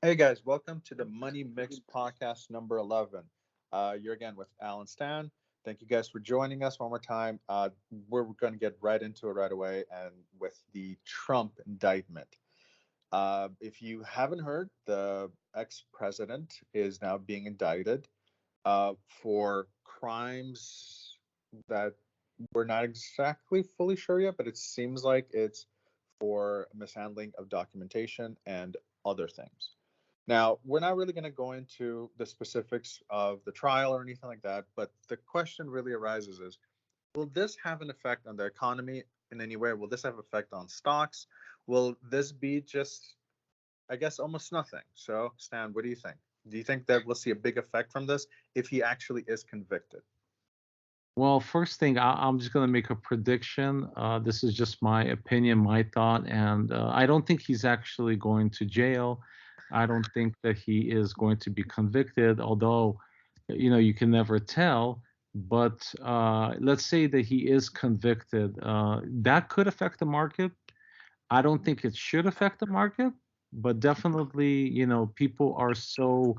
Hey guys, welcome to the Money Mix podcast number 11. You're again with Alan Stan. Thank you guys for joining us one more time. We're going to get right into it right away and with the Trump indictment. If you haven't heard, the ex president is now being indicted for crimes that we're not exactly fully sure yet, but it seems like it's for mishandling of documentation and other things. Now, we're not really going to go into the specifics of the trial or anything like that, but the question really arises is, will this have an effect on the economy in any way? Will this have effect on stocks? Will this be just, I guess, almost nothing? So, Stan, what do you think? Do you think that we'll see a big effect from this if he actually is convicted? Well, first thing, I'm just going to make a prediction. This is just my opinion, my thought, and I don't think he's actually going to jail. I don't think that he is going to be convicted, although, you can never tell. But let's say that he is convicted. That could affect the market. I don't think it should affect the market, but definitely, people are so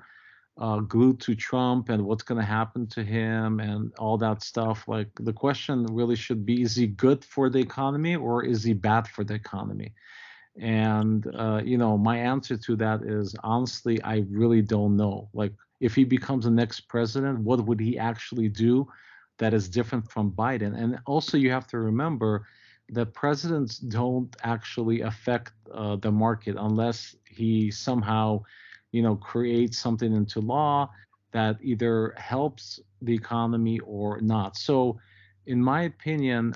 glued to Trump and what's going to happen to him and all that stuff. Like the question really should be: is he good for the economy or is he bad for the economy? And my answer to that is honestly, I really don't know. Like, if he becomes the next president, what would he actually do that is different from Biden? And also, you have to remember that presidents don't actually affect the market unless he somehow, creates something into law that either helps the economy or not. So, in my opinion,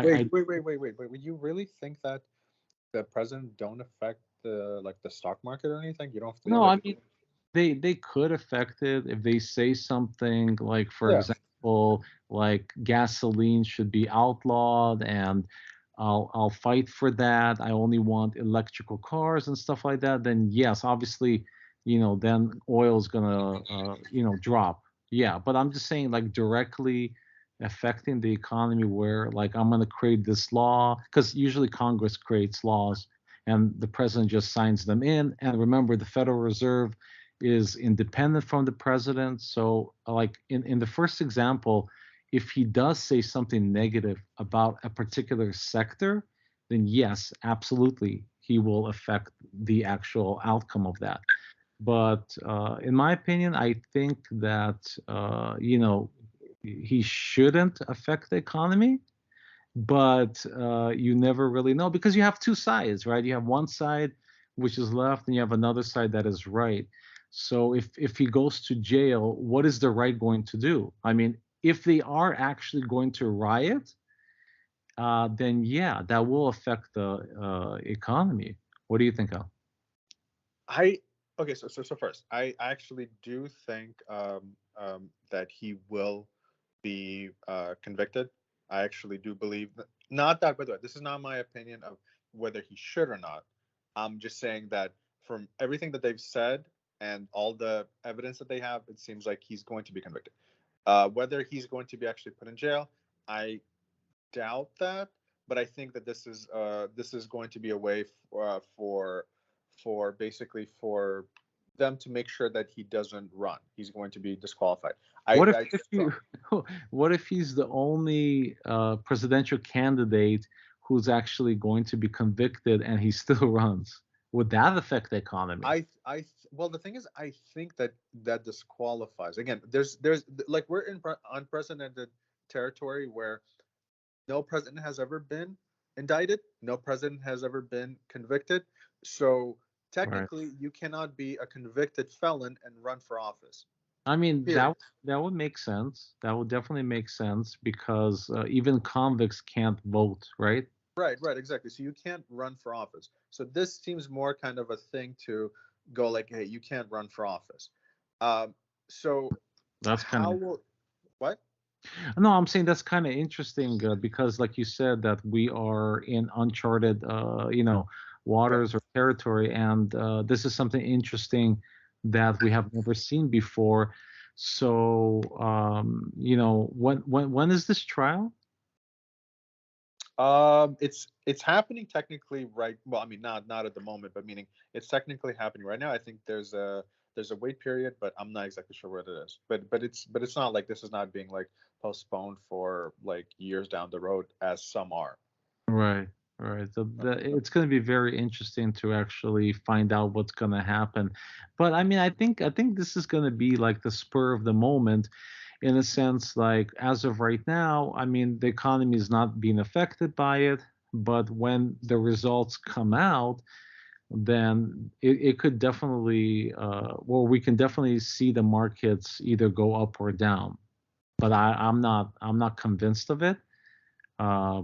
Wait. Would you really think that the president don't affect the stock market or anything? You don't feel no, like I mean, they could affect it if they say something like, for yeah. example, like gasoline should be outlawed, and I'll fight for that. I only want electrical cars and stuff like that. Then yes, obviously, then oil's gonna drop. Yeah, but I'm just saying, like, directly affecting the economy, where like I'm gonna create this law, because usually Congress creates laws and the president just signs them in. And remember, the Federal Reserve is independent from the president. So, like in the first example, if he does say something negative about a particular sector, then yes, absolutely, he will affect the actual outcome of that. But in my opinion, I think that he shouldn't affect the economy, but you never really know because you have two sides, right? You have one side which is left, and you have another side that is right. So if he goes to jail, what is the right going to do? I mean, if they are actually going to riot, then yeah, that will affect the economy. What do you think, Al? I okay. So first, I actually do think that he will be convicted. I actually do believe that. Not that, by the way, this is not my opinion of whether he should or not. I'm just saying that from everything that they've said and all the evidence that they have, it seems like he's going to be convicted. Whether he's going to be actually put in jail, I doubt that, but I think that this is going to be a way for basically for them to make sure that he doesn't run. He's going to be disqualified. I What if, I if so you, what if he's the only presidential candidate who's actually going to be convicted and he still runs? Would that affect the economy? well, the thing is, I think that that disqualifies. Again, there's like we're in unprecedented territory where no president has ever been indicted, no president has ever been convicted. So Right. technically, you cannot be a convicted felon and run for office. I mean, that Period. that would make sense. That would definitely make sense because even convicts can't vote, right? Right, exactly. So you can't run for office. So this seems more kind of a thing to go like, hey, you can't run for office. Um, so That's kind how of will what? no. I'm saying that's kind of interesting because, like you said, that we are in uncharted, Yeah. waters or territory, and this is something interesting that we have never seen before. So, when is this trial? It's happening technically right. Well, I mean, not at the moment, but meaning it's technically happening right now. I think there's a wait period, but I'm not exactly sure what it is. But it's not like this is not being like postponed for like years down the road as some are. Right, right. It's going to be very interesting to actually find out what's going to happen. But I mean, I think this is going to be like the spur of the moment, in a sense. Like as of right now, I mean, the economy is not being affected by it. But when the results come out, then it could definitely, well, we can definitely see the markets either go up or down. But I'm not convinced of it. But I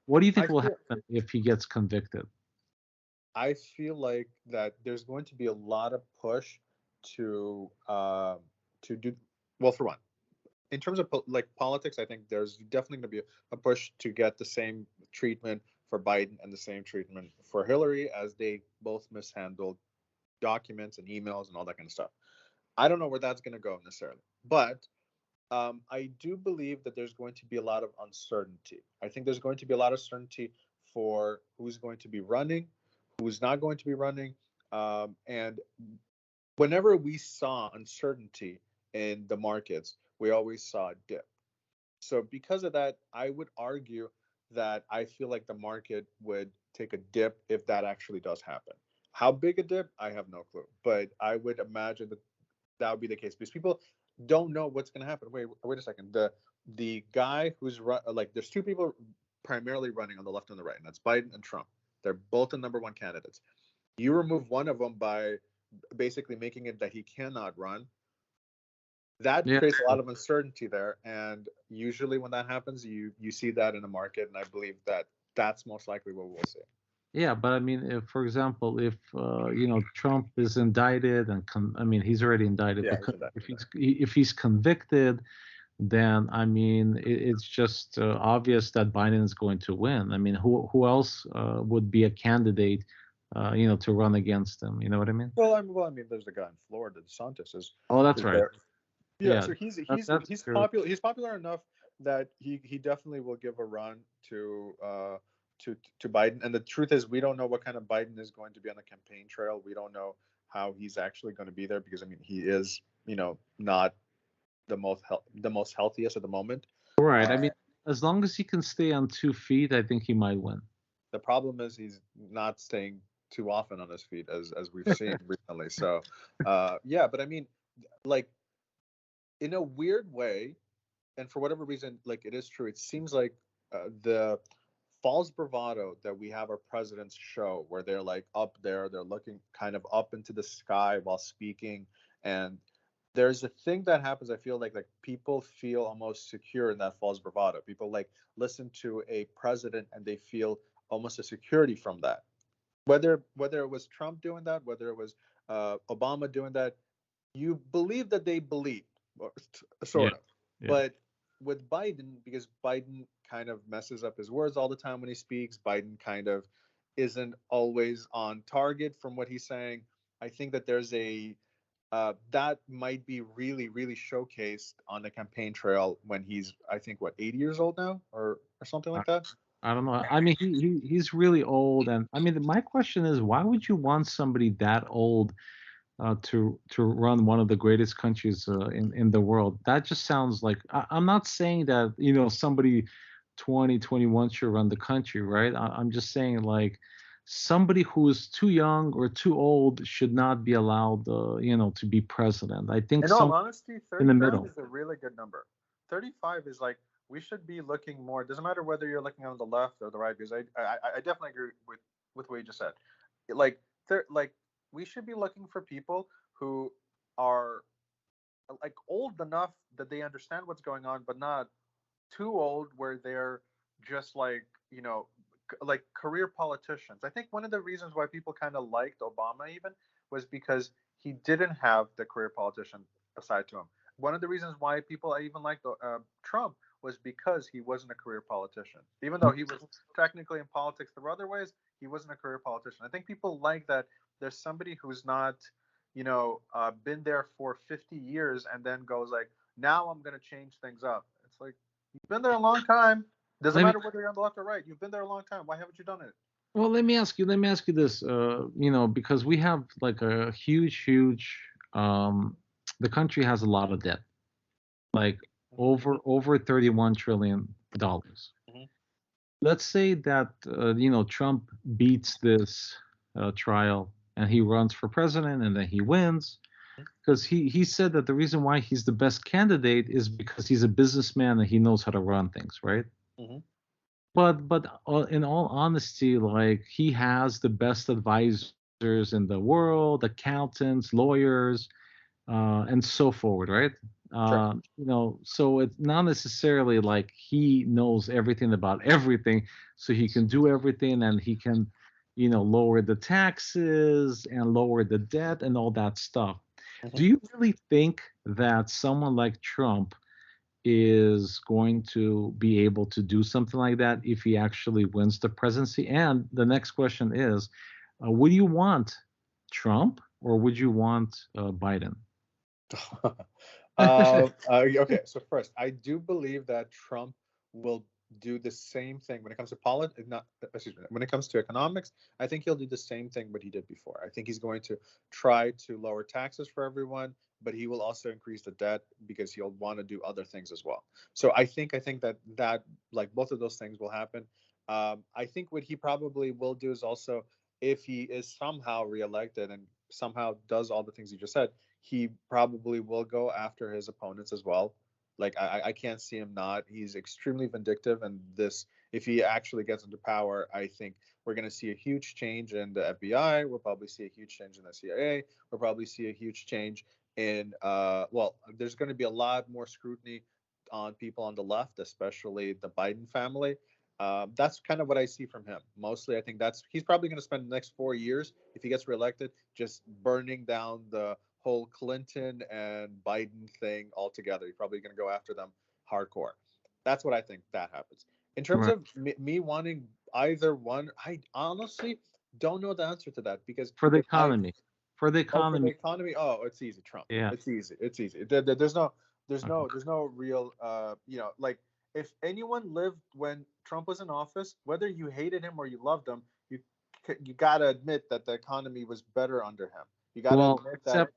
what do you I think will feel happen if he gets convicted? I feel like that there's going to be a lot of push to do well. For one, in terms of like politics, I think there's definitely going to be a push to get the same treatment for Biden and the same treatment for Hillary, as they both mishandled documents and emails and all that kind of stuff. I don't know where that's going to go necessarily, but I do believe that there's going to be a lot of uncertainty. I think there's going to be a lot of certainty for who's going to be running, who's not going to be running, and whenever we saw uncertainty in the markets, we always saw a dip. So because of that, I would argue that I feel like the market would take a dip if that actually does happen. How big a dip? I have no clue, but I would imagine that that would be the case because people don't know what's going to happen. Wait a second. The guy who's like, there's two people primarily running on the left and the right, and that's Biden and Trump. They're both the number one candidates. You remove one of them by basically making it that he cannot run. That Yeah, creates a lot of uncertainty there, and usually when that happens, you see that in the market, and I believe that that's most likely what we'll see. yeah, but I mean, if, for example, if Trump is indicted and I mean, he's already indicted, Yeah, but he's in that. if he's convicted, then I mean, it's just obvious that Biden is going to win. I mean, who else would be a candidate, to run against him? You know what I mean? Well, I mean, there's the guy in Florida, DeSantis Oh, that's is right. there. Yeah, Yeah, so he's that, he's that's he's true. popular. He's popular enough that he definitely will give a run to Biden. And the truth is, we don't know what kind of Biden is going to be on the campaign trail. We don't know how he's actually going to be there because I mean he is not the most healthiest at the moment. Right. I Uh, mean, as long as he can stay on 2 feet, I think he might win. the problem is he's not staying too often on his feet as we've seen recently. So yeah, but I mean, like, in a weird way, and for whatever reason, like, it is true. It seems like the false bravado that we have our presidents show, where they're like up there, they're looking kind of up into the sky while speaking, and there's a thing that happens. I feel like people feel almost secure in that false bravado. People like listen to a president and they feel almost a security from that. Whether it was Trump doing that, whether it was Obama doing that, you believe that they believed, Yeah. sort of. Yeah. But with Biden, because Biden kind of messes up his words all the time when he speaks, Biden kind of isn't always on target from what he's saying. I think that there's a that might be really, really showcased on the campaign trail when he's, I think, what, 80 years old now, or something I, like that. I don't know. I mean, he's really old, and I mean, my question is, why would you want somebody that old to run one of the greatest countries in the world? That just sounds like, I'm not saying that somebody 2021 should run the country, right? I'm just saying, like, somebody who is too young or too old should not be allowed, to be president. I think In all some honesty, in the 35 middle. is a really good number. 35 is like, we should be looking more. Doesn't matter whether you're looking on the left or the right, because I definitely agree with what you just said. Like, like, we should be looking for people who are like old enough that they understand what's going on, but not too old where they're just like, like career politicians. I think one of the reasons why people kind of liked Obama even was because he didn't have the career politician aside to him. One of the reasons why people even liked Trump was because he wasn't a career politician. Even though he was technically in politics through other ways, he wasn't a career politician. I think people like that there's somebody who's not, been there for 50 years and then goes like, now I'm going to change things up. It's like, you've been there a long time. Doesn't let me matter whether you're on the left or right. You've been there a long time. Why haven't you done it? well, let me ask you this. Because we have like a huge. The country has a lot of debt, like over $31 trillion. Mhm. Let's say that Trump beats this trial and he runs for president and then he wins, because he said that the reason why he's the best candidate is because he's a businessman and he knows how to run things, right? Mm-hmm. But in all honesty, like, he has the best advisors in the world, accountants, lawyers, and so forward, right? Sure. So it's not necessarily like he knows everything about everything, so he can do everything, and he can, lower the taxes and lower the debt and all that stuff. Mm-hmm. Do you really think that someone like Trump is going to be able to do something like that if he actually wins the presidency? And the next question is, would you want Trump or would you want Biden? Okay, so first, I do believe that Trump will do the same thing when it comes to politics. Not, excuse me, when it comes to economics, I think he'll do the same thing what he did before. I think he's going to try to lower taxes for everyone, but he will also increase the debt because he'll want to do other things as well. So I think that like both of those things will happen. I think what he probably will do is also, if he is somehow reelected and somehow does all the things you just said, he probably will go after his opponents as well. Like I can't see him not. He's extremely vindictive, and this, if he actually gets into power, I think we're going to see a huge change in the FBI. We'll probably see a huge change in the CIA. We'll probably see a huge change in well, there's going to be a lot more scrutiny on people on the left, especially the Biden family. That's kind of what I see from him. Mostly, I think he's probably going to spend the next 4 years, if he gets reelected, just burning down the whole Clinton and Biden thing altogether. He's probably going to go after them hardcore. That's what I think that happens. In terms Right. of me wanting either one, I honestly don't know the answer to that, because For the if I economy. For the for the economy. economy, oh, it's easy, Trump. Yeah. It's easy. It's easy. There's no Okay. real like, if anyone lived when Trump was in office, whether you hated him or you loved him, you gotta admit that the economy was better under him. You gotta Well, admit that.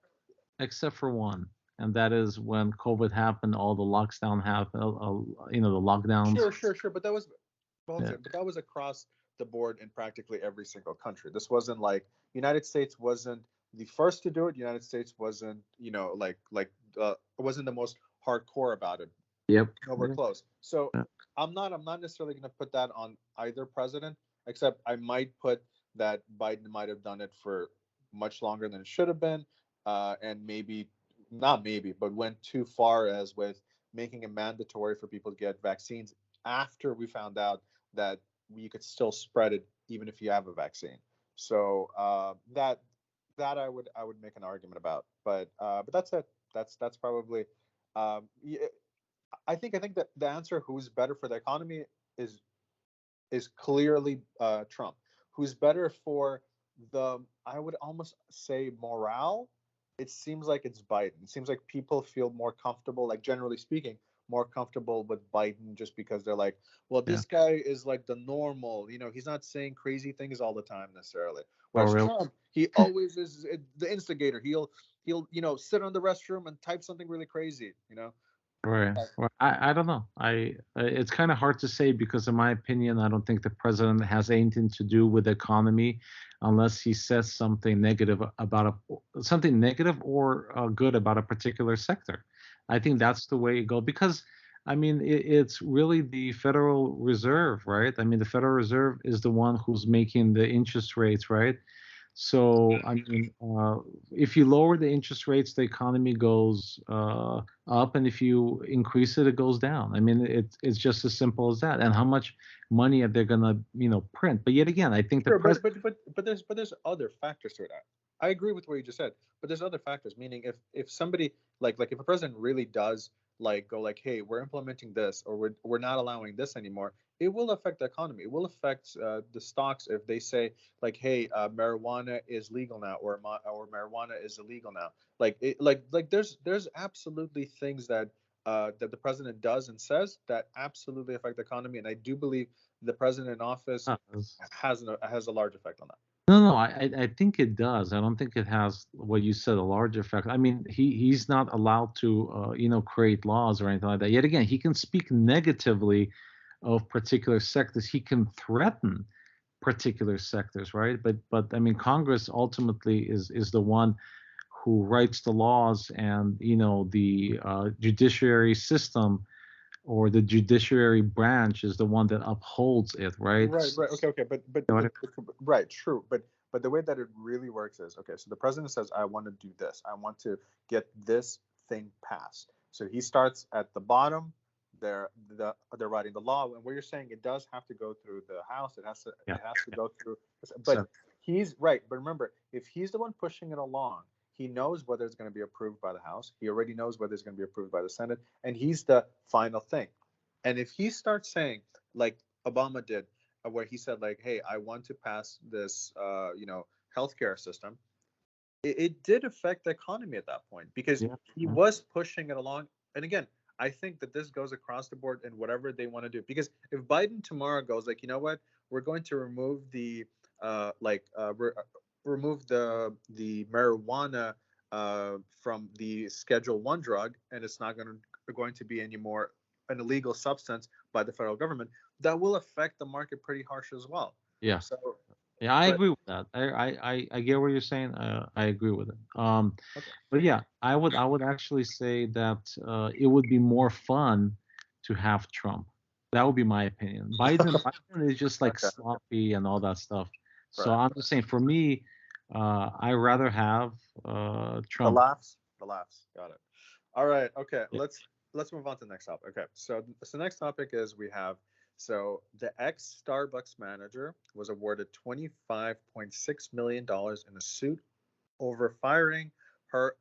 except for one, and that is when COVID happened, all the lockdown happened, the lockdowns. Sure. But that was, Yeah. but that was across the board in practically every single country. This wasn't like, United States wasn't the first to do it. United States wasn't, wasn't the most hardcore about it. Yep. Nowhere Yeah. close. So Yeah. I'm not necessarily going to put that on either president, except I might put that Biden might have done it for much longer than it should have been, and maybe, not maybe, but went too far as with making it mandatory for people to get vaccines after we found out that you could still spread it even if you have a vaccine. So that I would make an argument about, but that's it. That's probably yeah, I think that the answer, who's better for the economy, is is clearly Trump. Who's better for the, I would almost say, morale? It seems like it's Biden. It seems like people feel more comfortable, like generally speaking, more comfortable with Biden, just because they're like, well, Yeah. this guy is like the normal, he's not saying crazy things all the time necessarily. Oh, Whereas really? Trump, he always is the instigator. He'll sit on the restroom and type something really crazy. Right. Well, I don't know. It's kind of hard to say because, in my opinion, I don't think the president has anything to do with the economy unless he says something negative about something negative or good about a particular sector. I think that's the way it goes because, I mean, it's really the Federal Reserve, right? I mean, the Federal Reserve is the one who's making the interest rates, right? So, I mean, if you lower the interest rates, the economy goes up, and if you increase it, it goes down. I mean, it's just as simple as that. And how much money are they gonna, print? But yet again, I think the Sure, but president. there's other factors to it. I agree with what you just said, but there's other factors. Meaning, if somebody, like if a president really does like go like, hey, we're implementing this, or we're not allowing this anymore, it will affect the economy. It will affect the stocks if they say like, hey, marijuana is legal now, or marijuana is illegal now. Like there's absolutely things that that the president does and says that absolutely affect the economy, and I do believe the president in office Does. has a large effect on that. No, I think it does. I don't think it has what you said, a large effect. I mean, he's not allowed to, create laws or anything like that. Yet again, he can speak negatively of particular sectors. He can threaten particular sectors, right? But I mean, Congress ultimately is the one who writes the laws, and the judiciary system or the judiciary branch is the one that upholds it, right? Right. Okay. You know what Right, true. But the way that it really works is, okay, so the president says, I want to do this. I want to get this thing passed. So he starts at the bottom. They're writing the law, and what you're saying, it does have to go through the House. Yeah, It has to go through. But so he's right. But remember, if he's the one pushing it along, he knows whether it's going to be approved by the House. He already knows whether it's going to be approved by the Senate, and he's the final thing. And if he starts saying, like Obama did, where he said, like, hey, I want to pass this, healthcare system, it did affect the economy at that point because yeah, he yeah, was pushing it along. And again, I think that this goes across the board in whatever they want to do. Because if Biden tomorrow goes, like, you know what, we're going to remove remove the marijuana from the Schedule 1 drug, and it's not going to be anymore an illegal substance by the federal government, that will affect the market pretty harsh as well. yeah. So, Yeah, I but agree with that. I get what you're saying. I agree with it. okay. But yeah, I would actually say that it would be more fun to have Trump. That would be my opinion. Biden is just like Okay. sloppy and all that stuff. So Right. I'm just saying, for me, I rather have The Trump. laughs. The laughs. Got it. All right. Okay. Yeah. Let's move on to the next topic. Okay. So the next topic is we have, so the ex Starbucks manager was awarded $25.6 million in a suit over firing her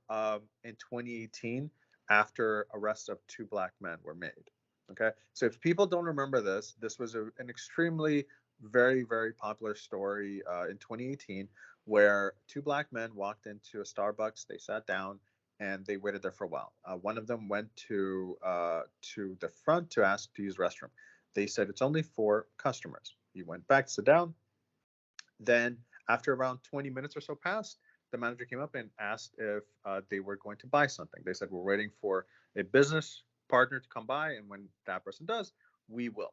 in 2018 after arrests of two black men were made. Okay. So if people don't remember this, this was an extremely very, very popular story in 2018 where two black men walked into a Starbucks, they sat down, and they waited there for a while. One of them went to the front to ask to use the restroom. They said it's only for customers. He went back, sit down. Then, after around 20 minutes or so passed, the manager came up and asked if they were going to buy something. They said, we're waiting for a business partner to come by, and when that person does, we will.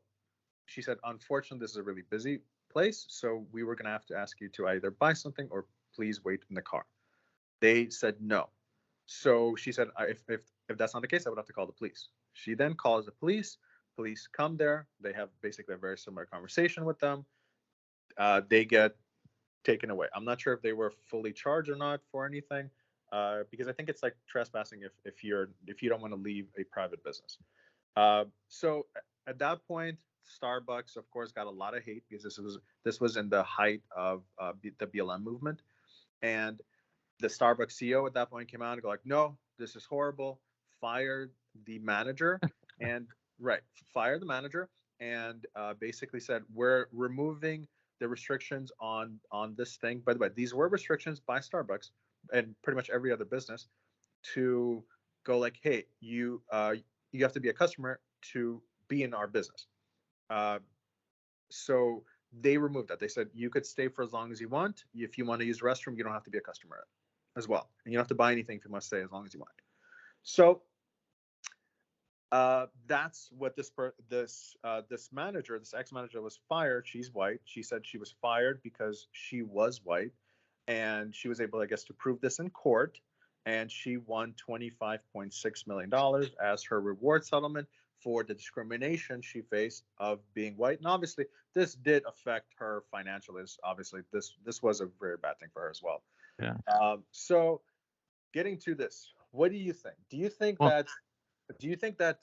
She said, unfortunately, this is a really busy place, so we were going to have to ask you to either buy something or please wait in the car. They said no. So she said, if that's not the case, I would have to call the police. She then calls the police. Police come there. They have basically a very similar conversation with them. They get taken away. I'm not sure if they were fully charged or not for anything, because I think it's like trespassing if you don't want to leave a private business. So at that point, Starbucks, of course, got a lot of hate because this was in the height of the BLM movement, and the Starbucks CEO at that point came out and go like, no, this is horrible. Fired the manager and right, fired the manager and basically said we're removing the restrictions on this thing. By the way, these were restrictions by Starbucks and pretty much every other business to go like, hey, you have to be a customer to be in our business. Uh, so they removed that. They said you could stay for as long as you want. If you want to use the restroom, you don't have to be a customer as well, and you don't have to buy anything if you want to stay as long as you want. So that's what this manager, this ex-manager, was fired. She's white. She said she was fired because she was white, and she was able, I guess, to prove this in court. And she won $25.6 million as her reward settlement for the discrimination she faced of being white. And obviously, this did affect her financially. Obviously, this was a very bad thing for her as well. Yeah. So, getting to this, what do you think? Well, Do you think that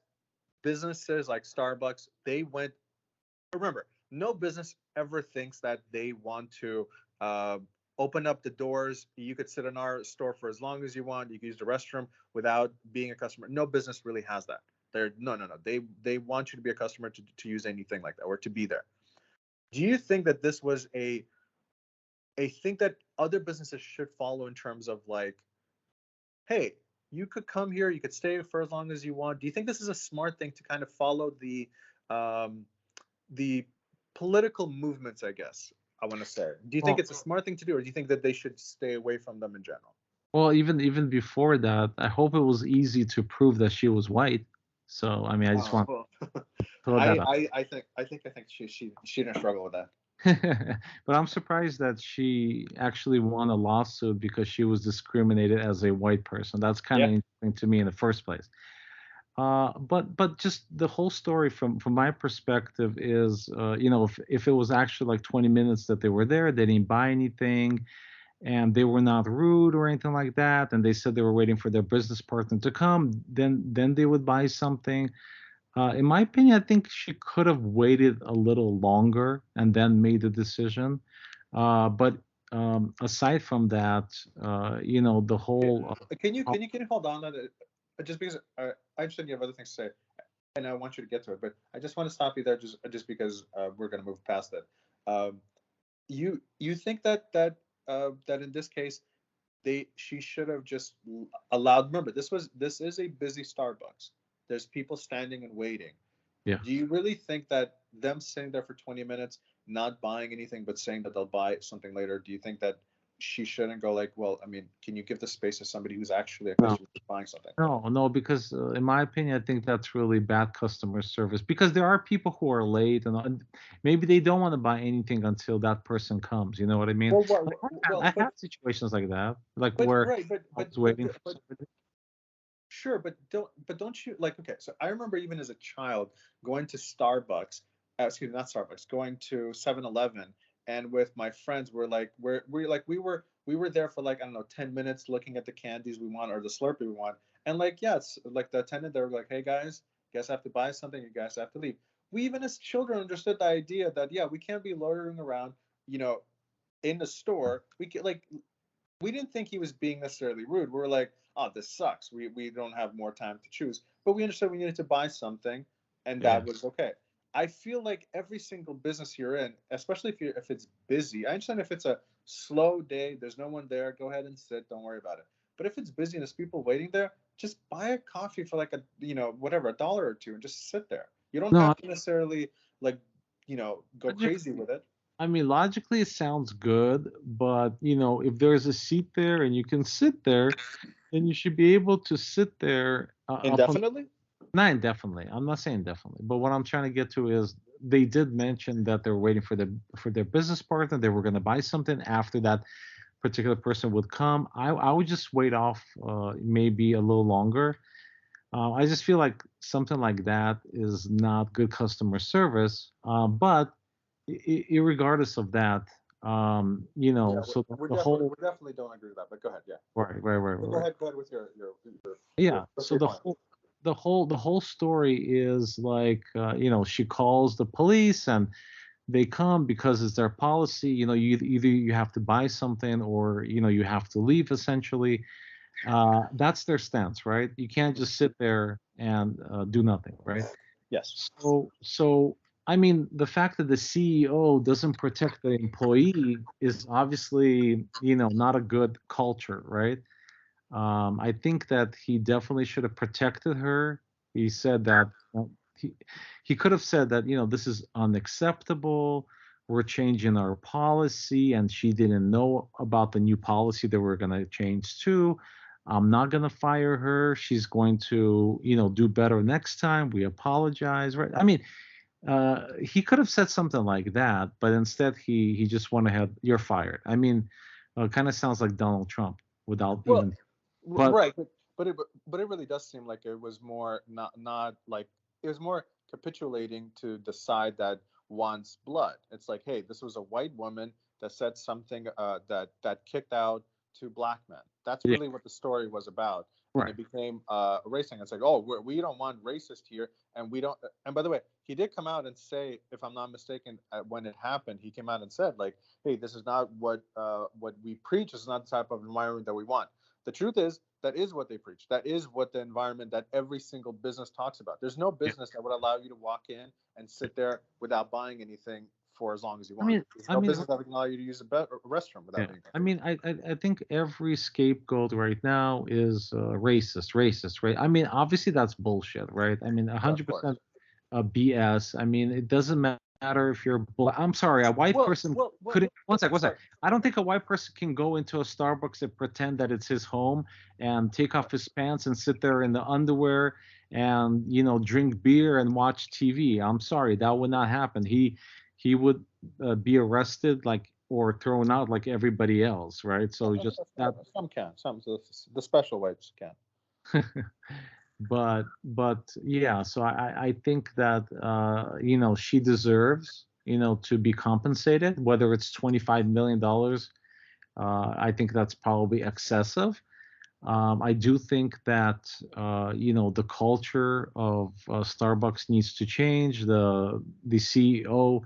businesses like Starbucks, they went? Remember, no business ever thinks that they want to uh, open up the doors. You could sit in our store for as long as you want. You can use the restroom without being a customer. No business really has that. No. They want you to be a customer to use anything like that or to be there. Do you think that this was a thing that other businesses should follow in terms of like, hey, you could come here, you could stay for as long as you want. Do you think this is a smart thing to kind of follow um, the political movements, I guess I want to say? Do you think Well, it's a smart thing to do, or do you think that they should stay away from them in general? well, even before that, I hope it was easy to prove that she was white. So I mean, I just Oh, want well, to throw that out. I think she didn't struggle with that. But I'm surprised that she actually won a lawsuit because she was discriminated as a white person. That's kind Yeah. of interesting to me in the first place. But just the whole story from my perspective is, if it was actually like 20 minutes that they were there, they didn't buy anything, and they were not rude or anything like that, and they said they were waiting for their business partner to come, then they would buy something. In my opinion, I think she could have waited a little longer and then made the decision. But aside from that, the Yeah. whole Can you hold on to that? Just because I understand you have other things to say, and I want you to get to it, but I just want to stop you there, just because we're going to move past it. Um, you think that in this case she should have just allowed. Remember, this is a busy Starbucks. There's people standing and waiting. yeah. Do you really think that them sitting there for 20 minutes, not buying anything, but saying that they'll buy something later, do you think that she shouldn't go like, well, I mean, can you give the space to somebody who's actually a No. customer who's buying something? No, because in my opinion, I think that's really bad customer service. Because there are people who are late, and maybe they don't want to buy anything until that person comes. You know what I mean? Well, Like, I well, have situations like that, like but where right, I was waiting for but somebody. sure, but don't you like, okay, so I remember even as a child going to Starbucks, excuse me, not Starbucks, going to 7-Eleven, and with my friends we're like we were there for like, I don't know, 10 minutes looking at the candies we want or the Slurpee we want. And like, yes, like the attendant, they were like, hey guys, you guys have to buy something, you guys have to leave. We even as children understood the idea that, yeah, we can't be loitering around, you know, in the store. We didn't think he was being necessarily rude. We were like, oh, this sucks. We don't have more time to choose. But we understood we needed to buy something, and Yeah. that was okay. I feel like every single business you're in, especially if it's busy, I understand if it's a slow day, there's no one there, go ahead and sit, don't worry about it. But if it's busy and there's people waiting there, just buy a coffee for like whatever, $1 or two, and just sit there. You don't No, have to necessarily like, go crazy logically, with it. I mean, logically it sounds good, but if there's a seat there and you can sit there, then you should be able to sit there up until. Indefinitely? Not indefinitely. I'm not saying definitely, but what I'm trying to get to is they did mention that they're waiting for their business partner. They were going to buy something after that particular person would come. I would just wait off maybe a little longer. I just feel like something like that is not good customer service. But regardless of that, Yeah, so we're the definitely whole we definitely don't agree with that. But go ahead, yeah. right, right. Go ahead with Yeah, what's so your point? the whole story is like, she calls the police and they come because it's their policy. Either you have to buy something, or you have to leave, essentially. That's their stance, right? You can't just sit there and do nothing, right? Yes. So I mean, the fact that the CEO doesn't protect the employee is obviously, not a good culture, right? I think that he definitely should have protected her. He said that he he could have said that, this is unacceptable. We're changing our policy, and she didn't know about the new policy that we're going to change to. I'm not going to fire her. She's going to, do better next time. We apologize, right? I mean, he could have said something like that, but instead he just went ahead. You're fired. I mean, it kind of sounds like Donald Trump without Well, even. But right, but it really does seem like it was more not like it was more capitulating to decide that wants blood. It's like, hey, this was a white woman that said something that kicked out two black men. That's yeah, really what the story was about, and right. it became a race thing. It's like, oh, we don't want racist here, and we don't. And by the way, he did come out and say, if I'm not mistaken, when it happened, he came out and said like, hey, this is not what we preach. This is not the type of environment that we want. The truth is, that is what they preach. That is what the environment that every single business talks about. There's no Yeah. business that would allow you to walk in and sit there without buying anything for as long as you I want. mean, There's I no mean, business that can allow you to use a restroom without yeah. being I paid. mean, I think every scapegoat right now is racist, right? I mean, obviously that's bullshit, right? I mean, Yeah, of course. 100% BS. I mean, it doesn't matter if you're black. I'm sorry, a white person couldn't. One sec, one sec. Sorry. I don't think a white person can go into a Starbucks and pretend that it's his home and take off his pants and sit there in the underwear and drink beer and watch TV. I'm sorry, that would not happen. He would be arrested or thrown out like everybody else, right? So just that. Some can, some the special whites can. But yeah, so I think that she deserves to be compensated, whether it's $25 million. I think that's probably excessive. I do think that the culture of Starbucks needs to change. The CEO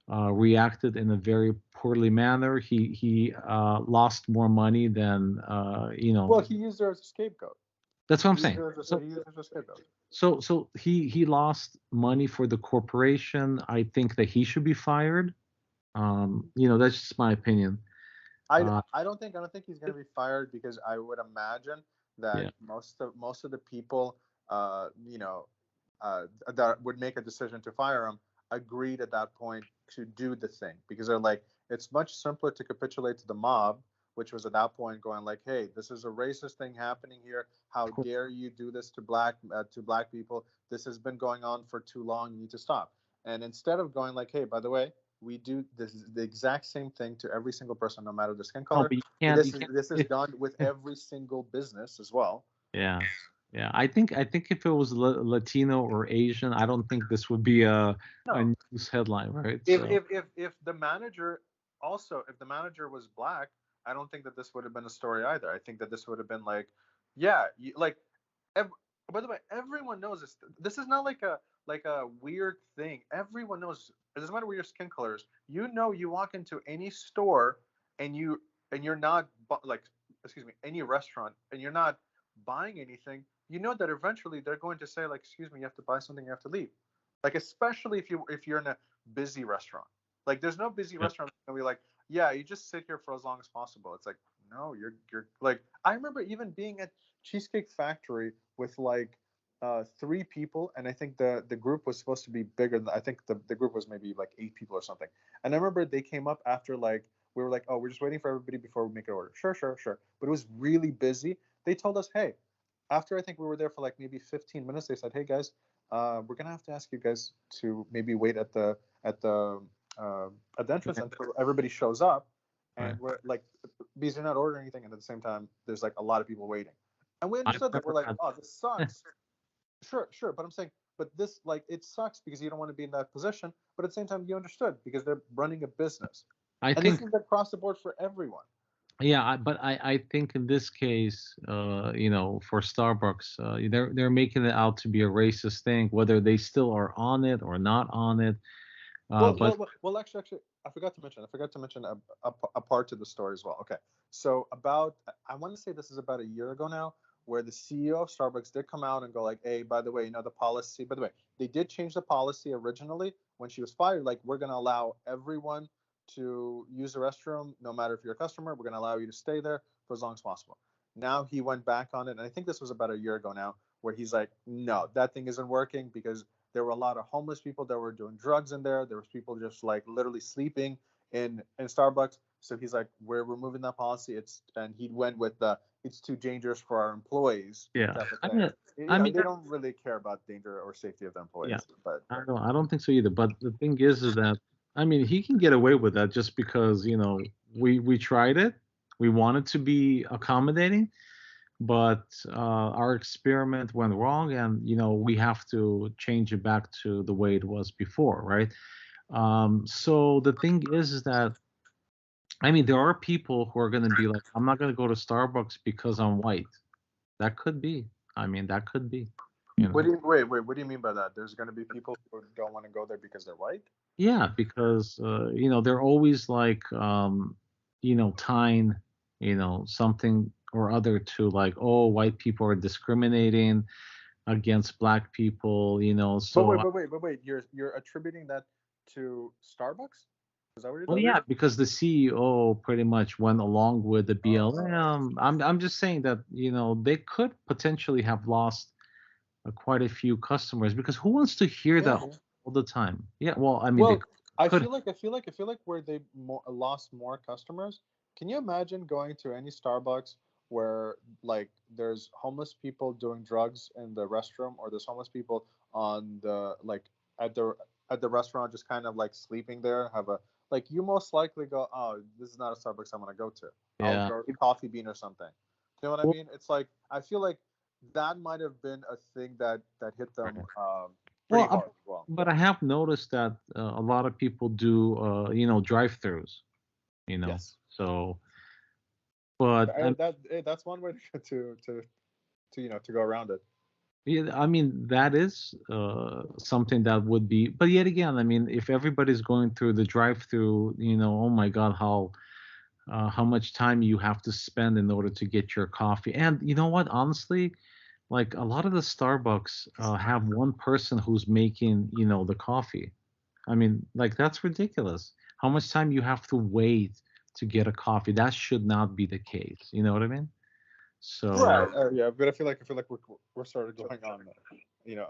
reacted in a very poorly manner. He lost more money than Well, he used her as a scapegoat. That's what I'm He used saying. her as a, he used her as a scapegoat. So he lost money for the corporation. I think that he should be fired. That's just my opinion. I don't think he's going to be fired, because I would imagine that Yeah. most of the people that would make a decision to fire him agreed at that point to do the thing, because they're like, it's much simpler to capitulate to the mob, which was at that point going like, hey, this is a racist thing happening here. How dare you do this to black people? This has been going on for too long. You need to stop. And instead of going like, hey, by the way, we do the exact same thing to every single person, no matter their skin No, color. but you can't. This is done with every single business as well. Yeah. Yeah. I think if it was Latino or Asian, I don't think this would be a news headline, right? If the manager was black, I don't think that this would have been a story either. I think that this would have been like, yeah, by the way, everyone knows this. This is not like a weird thing. Everyone knows. It doesn't matter what your skin color is. You walk into any store and you're not any restaurant, and you're not buying anything. You know that eventually they're going to say like, excuse me, you have to buy something, you have to leave. Like, especially if you're in a busy restaurant. Like, there's no busy restaurant that we like, yeah, you just sit here for as long as possible. It's like, no, you're like, I remember even being at Cheesecake Factory with like 3 people, and I think the group was supposed to be bigger than, I think the group was maybe like 8 people or something. And I remember they came up after, like, we were like, oh, we're just waiting for everybody before we make an order. Sure. But it was really busy. They told us, hey, after I think we were there for like maybe 15 minutes, they said, hey guys, we're gonna have to ask you guys to maybe wait at the entrance until everybody shows up, and we're like, because you're not ordering anything, and at the same time there's like a lot of people waiting, and we understood that. We're like, oh, this sucks. Sure, but I'm saying, but this, like, it sucks because you don't want to be in that position, but at the same time you understood because they're running a business. I think this is across the board for everyone. Yeah, but I think in this case, for Starbucks, they're making it out to be a racist thing, whether they still are on it or not on it. Well, actually, I forgot to mention a part to the story as well. Okay, so I want to say this is about a year ago now, where the CEO of Starbucks did come out and go like, hey, by the way, the policy. By the way, they did change the policy originally when she was fired. Like, we're going to allow everyone to use the restroom, no matter if you're a customer. We're going to allow you to stay there for as long as possible. Now he went back on it, and I think this was about a year ago now, where he's like, no, that thing isn't working, because there were a lot of homeless people that were doing drugs in there. There was people just like literally sleeping in Starbucks. So he's like, we're removing that policy. And he went with it's too dangerous for our employees. Yeah, they don't really care about danger or safety of their employees. Yeah, but I don't think so either. But the thing is that, he can get away with that just because we tried it. We wanted to be accommodating, but our experiment went wrong, and we have to change it back to the way it was before, right? So the thing is that, there are people who are going to be like, I'm not going to go to Starbucks because I'm white. That could be. That could be. What do you mean by that? There's going to be people who don't want to go there because they're white? Yeah, because they're always like tying something or other to, like, oh, white people are discriminating against black people, so but wait, you're attributing that to Starbucks? Is that what you're Well, telling me? yeah, because the CEO pretty much went along with the BLM. I'm just saying that, they could potentially have lost quite a few customers, because who wants to hear that Yeah. all the time? Yeah, well, I mean, they Well, could. I feel like where they lost more customers. Can you imagine going to any Starbucks where like there's homeless people doing drugs in the restroom, or there's homeless people on the like at the restaurant just kind of like sleeping there, have a like you most likely go, oh, this is not a Starbucks I'm gonna go to. I'll Yeah. go to Coffee Bean or something. You know what I Well, mean? It's like I feel like that might have been a thing that hit them pretty well, hard as well. but I have noticed that a lot of people do, drive-throughs, Yes. so, but That's one way to go around it. yeah, I mean, that is something that would be, but yet again, I mean, if everybody's going through the drive-through, oh my God, how much time you have to spend in order to get your coffee. And you know what? Honestly, like a lot of the Starbucks have one person who's making, the coffee. I mean, like that's ridiculous. How much time you have to wait to get a coffee? That should not be the case. You know what I mean? Right. So, Yeah, but I feel like we're sort of going on, you know,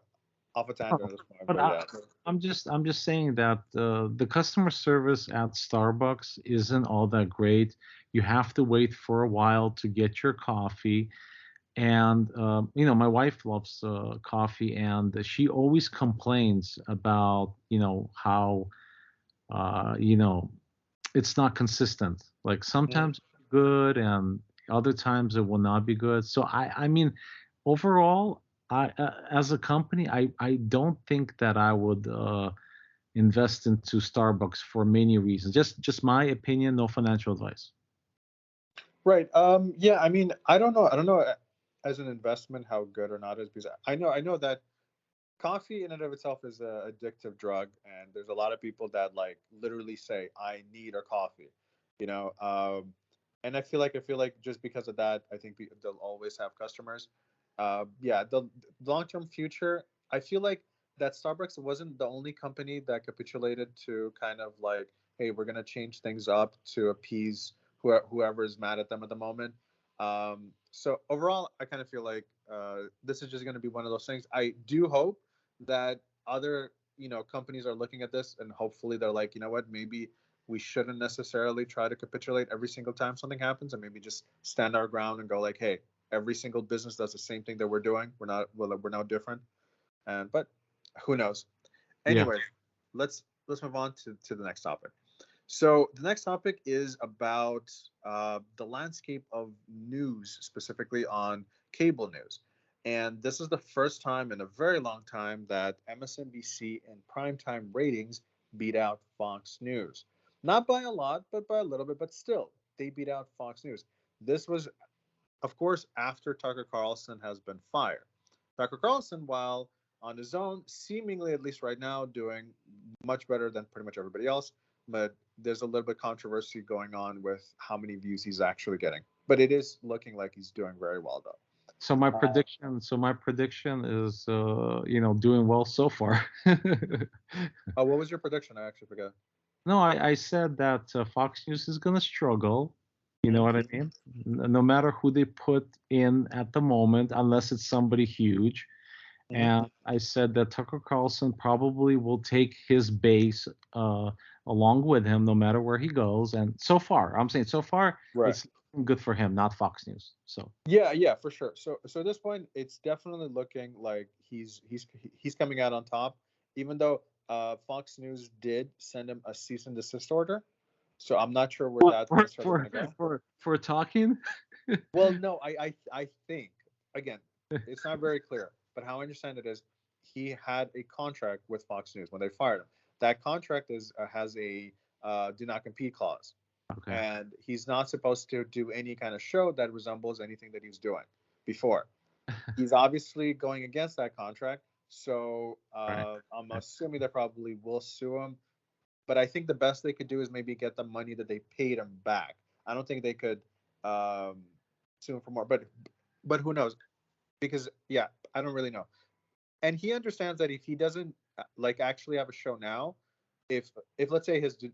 off a no, tangent at this point. but But yeah. I'm just saying that the customer service at Starbucks isn't all that great. You have to wait for a while to get your coffee. And my wife loves coffee, and she always complains about how it's not consistent. Like Mhm. sometimes it's good, and other times it will not be good. So I mean, overall, as a company, I don't think that I would invest into Starbucks for many reasons. Just my opinion, no financial advice. Right. Yeah. I mean, I don't know as an investment how good or not it is, because I know that coffee in and of itself is a addictive drug, and there's a lot of people that like literally say, "I need a coffee," you know. And I feel like just because of that, I think they'll always have customers. Yeah, the long-term future, I feel like that Starbucks wasn't the only company that capitulated to kind of like, hey, we're gonna change things up to appease whoever is mad at them at the moment. So overall, I kind of feel like this is just going to be one of those things. I do hope that other companies are looking at this, and hopefully they're like, you know what, maybe we shouldn't necessarily try to capitulate every single time something happens, and maybe just stand our ground and go like, hey, every single business does the same thing that we're doing. We're no different. And but who knows? Yeah. Anyway, let's move on to the next topic. So the next topic is about the landscape of news, specifically on cable news. And this is the first time in a very long time that MSNBC in primetime ratings beat out Fox News. Not by a lot, but by a little bit, but still, they beat out Fox News. This was, of course, after Tucker Carlson has been fired. Tucker Carlson, while on his own, seemingly, at least right now, doing much better than pretty much everybody else, but there's a little bit of controversy going on with how many views he's actually getting. But it is looking like he's doing very well, though. So my prediction is, doing well so far. Oh, what was your prediction? I actually forgot. No, I said that Fox News is going to struggle. You know Mm-hmm. what I mean? No matter who they put in at the moment, unless it's somebody huge. Mm-hmm. And I said that Tucker Carlson probably will take his base along with him, no matter where he goes. And so far, I'm saying so far, Right. it's good for him, not Fox News. So Yeah, yeah, for sure. So at this point, it's definitely looking like he's coming out on top, even though Fox News did send him a cease and desist order. So I'm not sure where for that's for necessarily for going to go. for talking. Well, no, I think again, it's not very clear, but how I understand it is he had a contract with Fox News when they fired him. That contract is has a do not compete clause, Okay. and he's not supposed to do any kind of show that resembles anything that he was doing before. He's obviously going against that contract, so Right. I'm assuming they probably will sue him. But I think the best they could do is maybe get the money that they paid him back. I don't think they could um, sue him for more. But who knows? Because yeah, I don't really know. And he understands that if he doesn't like actually have a show now, if let's say his do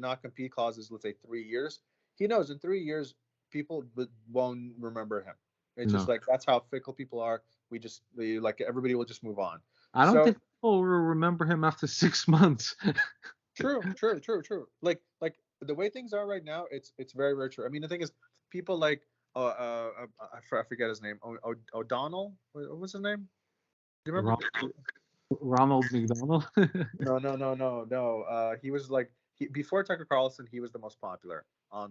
not compete clause is, let's say, 3 years, he knows in 3 years people won't remember him. It's just No, like that's how fickle people are. Like everybody will just move on. I don't So think people will remember him after 6 months. true. Like the way things are right now, it's very very true. I mean, the thing is, people like I forget his name. O'Donnell. What was his name? Do you remember? Ronald McDonald. No. He was like before Tucker Carlson, he was the most popular Oh,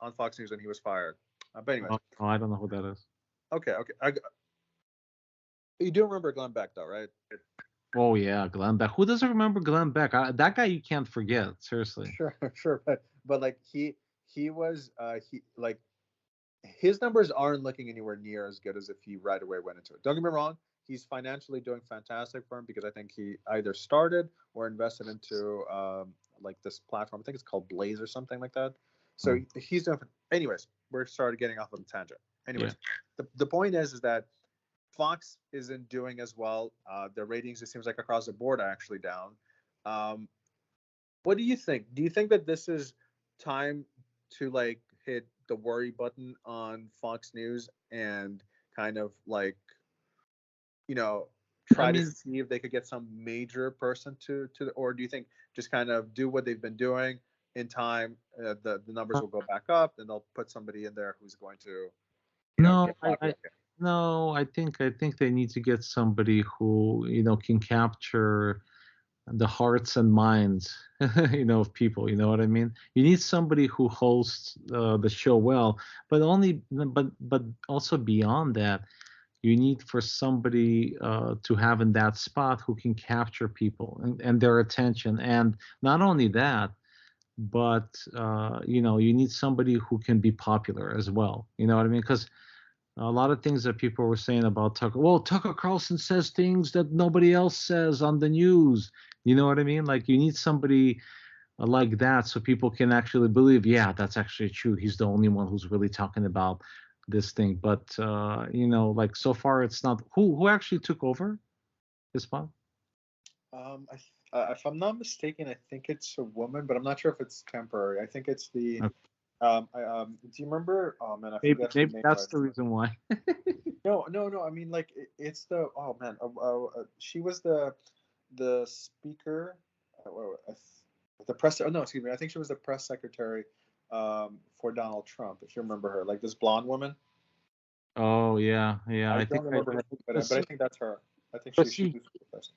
on Fox News, and he was fired. But anyways, oh, I don't know who that is. okay. You do remember Glenn Beck though, right? Oh yeah, Glenn Beck. Who doesn't remember Glenn Beck? That guy you can't forget. Seriously. Sure. But like he was he like his numbers aren't looking anywhere near as good as if he right away went into it. Don't get me wrong. He's financially doing fantastic for him because I think he either started or invested into like this platform. I think it's called Blaze or something like that. So he's doing. Anyways, we're started getting off on a tangent. Yeah. Anyways, the point is that Fox isn't doing as well. The ratings, it seems like across the board, are actually down. Um, what do you think? Do you think that this is time to like hit the worry button on Fox News and kind of like, you know, I try to mean, see if they could get some major person or do you think just kind of do what they've been doing in time? The numbers will go back up, and they'll put somebody in there who's going to, no, get popular again. no. I think they need to get somebody who can capture the hearts and minds of people. You know what I mean? You need somebody who hosts the show well, but also beyond that, you need for somebody to have in that spot who can capture people and their attention. And not only that, but you need somebody who can be popular as well. You know what I mean? Because a lot of things that people were saying about Tucker. Well, Tucker Carlson says things that nobody else says on the news. You know what I mean? Like you need somebody like that so people can actually believe, yeah, that's actually true. He's the only one who's really talking about this thing. But like so far, it's not. Who actually took over this spot? If I'm not mistaken, I think it's a woman, but I'm not sure if it's temporary. I think it's the. Okay. Do you remember? Oh man, I Maybe forget her maybe name that's right the reason why. No. I mean, like it's the. Oh man, she was the speaker, the press. Oh no, excuse me. I think she was the press secretary for Donald Trump. If you remember her, like this blonde woman. Oh yeah, yeah. I I think don't I. remember her, But but I see, think that's her. I think but she see, was the person.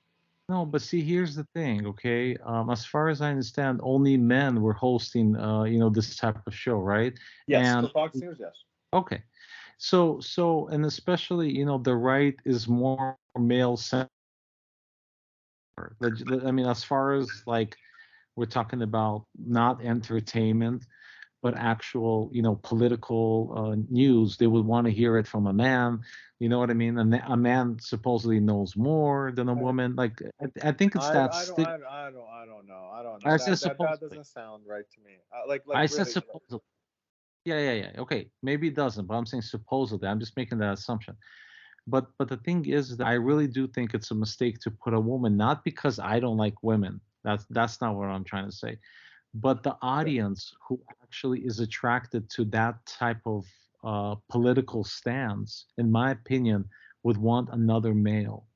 no, but see, here's the thing, okay? As far as I understand, only men were hosting, this type of show, right? Yes, And for Fox News, yes. okay, so, and especially, the right is more male centered. I mean, as far as like we're talking about not entertainment, but actual, political news, they would want to hear it from a man. You know what I mean? And a man supposedly knows more than a woman. Like, I think it's that stick. I don't know. I don't know. I said That supposedly. doesn't sound right to me. Like I said really. supposedly. Yeah. Okay, maybe it doesn't, but I'm saying supposedly. I'm just making that assumption. But the thing is that I really do think it's a mistake to put a woman, not because I don't like women. That's not what I'm trying to say. But the audience who actually is attracted to that type of political stance, in my opinion, would want another male.